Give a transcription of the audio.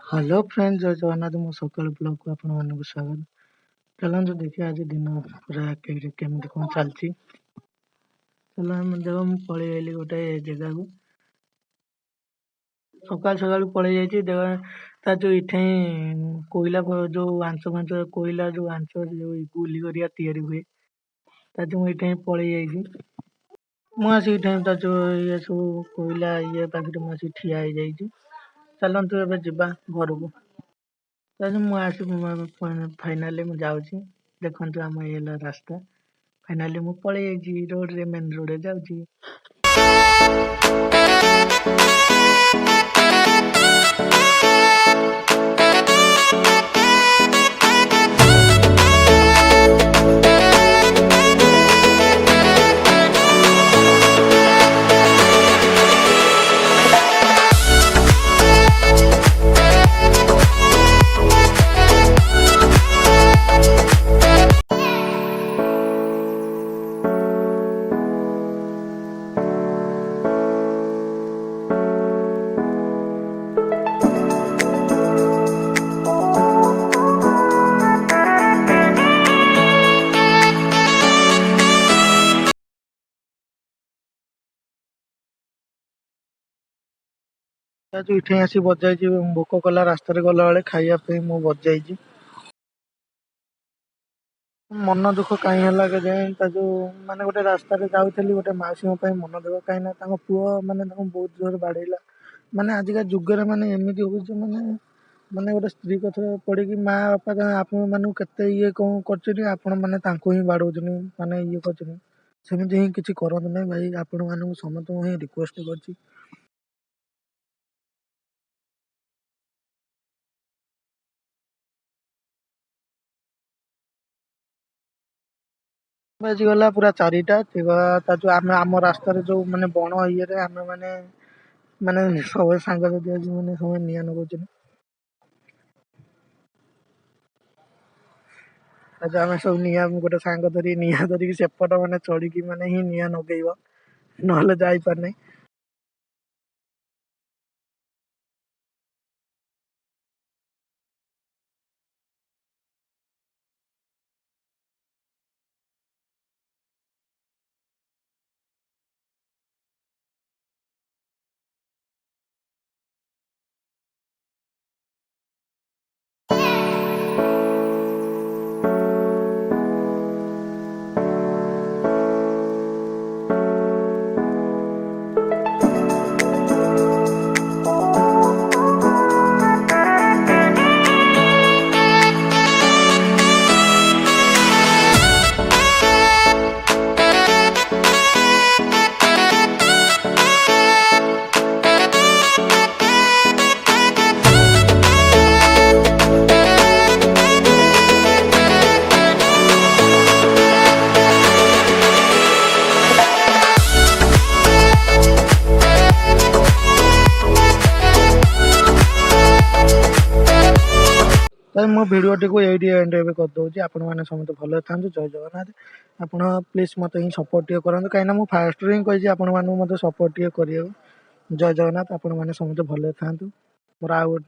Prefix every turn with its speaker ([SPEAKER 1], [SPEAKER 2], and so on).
[SPEAKER 1] Hello friends, जय जगन्नाथ। मो सकाल ब्लॉग को आपण मानक स्वागत। चलନ୍ତୁ देखिए आज दिन पूरा केମିତି कौन चलती। चलो हम जब हम पलि आइली गोटे जगह को सकाल सकाल पलि जाइए ता जो इठे कोयला जो आंच फांच कोयला जो आंच जो गुली करिया तैयारी हुए ता जो इठे पलि जाइए ମୁଁ ଆସିକି ଏଠି ତା ଯୋଉ ଇଏ ସବୁ କୋଇଲା ଇଏ ପାଖରେ ମୁଁ ଆସିକି ଠିଆ ହେଇଯାଇଛି। ଚାଲନ୍ତୁ ଏବେ ଯିବା ଘରକୁ। ତାହେଲେ ମୁଁ ଆସି ଫାଇନାଲି ମୁଁ ଯାଉଛି। ଦେଖନ୍ତୁ ଆମ ଇଏ ହେଲା ରାସ୍ତା। ଫାଇନାଲି ମୁଁ ପଳେଇ ଯାଇଛି ରୋଡରେ, ମେନ୍ ରୋଡରେ ଯାଉଛି। ଯୋଉ ଏଠି ଆସି ବଜାଇଛି, ଭୋକ କଲା ରାସ୍ତାରେ ଗଲାବେଳେ ଖାଇବା ପାଇଁ ମୁଁ ବଜାଇଛି। ମନ ଦୁଃଖ କାହିଁ ହେଲା କେଜାଣି। ତା ଯୋଉ ମାନେ ଗୋଟେ ରାସ୍ତାରେ ଯାଉଥିଲି, ଗୋଟେ ମାଉସୀଙ୍କ ପାଇଁ ମନ ଦୁଃଖ, କାହିଁକି ନା ତାଙ୍କ ପୁଅ ମାନେ ତାଙ୍କୁ ବହୁତ ଜୋରରେ ବାଡେଇଲା। ମାନେ ଆଜିକା ଯୁଗରେ ମାନେ ଏମିତି ହଉଛି, ମାନେ ଗୋଟେ ସ୍ତ୍ରୀ କଥା ପଡିକି ମା ବାପା ଆପଣ ମାନଙ୍କୁ କେତେ ଇଏ କଣ କରୁଛନ୍ତି, ଆପଣ ମାନେ ତାଙ୍କୁ ହିଁ ବାଡଉଛନ୍ତି, ମାନେ ଇଏ କରୁଛନ୍ତି। ସେମିତି ହିଁ କିଛି କରନ୍ତୁ ନାହିଁ ଭାଇ, ଆପଣ ମାନଙ୍କୁ ସମସ୍ତଙ୍କୁ ହିଁ ରିକ୍ୱେଷ୍ଟ କରୁଛି। ବାଜିଗଲା ପୁରା 4ଟା। ତା ଯୋଉ ଆମେ ଆମ ରାସ୍ତାରେ ଯୋଉ ମାନେ ବଣ ଇଏରେ ଆମେ ମାନେ ସବୁ ସାଙ୍ଗସାଥି ଆଜି ମାନେ ସବୁ ନିଆଁ ଲଗଉଛନ୍ତି। ଆଜି ଆମେ ସବୁ ନିଆଁ, ଗୋଟେ ସାଙ୍ଗ ଧରି ନିଆଁ ଧରିକି ସେପଟ ମାନେ ଚଢିକି ମାନେ ହିଁ ନିଆଁ ଲଗେଇବ, ନହେଲେ ଯାଇପାରୁନାହିଁ। ମୋ ଭିଡ଼ିଓଟିକୁ ଏଇଠି ଏଣ୍ଡ ଏବେ କରିଦେଉଛି। ଆପଣମାନେ ସମସ୍ତେ ଭଲରେ ଥାନ୍ତୁ। ଜୟ ଜଗନ୍ନାଥ। ଆପଣ ପ୍ଲିଜ୍ ମୋତେ ହିଁ ସପୋର୍ଟ ଟିକେ କରନ୍ତୁ, କାହିଁକିନା ମୁଁ ଫାଷ୍ଟରୁ ହିଁ କହିଛି ଆପଣମାନଙ୍କୁ ମୋତେ ସପୋର୍ଟ ଟିକେ କରିବାକୁ। ଜୟ ଜଗନ୍ନାଥ। ଆପଣମାନେ ସମସ୍ତେ ଭଲରେ ଥାନ୍ତୁ। ମୋର ଆଉ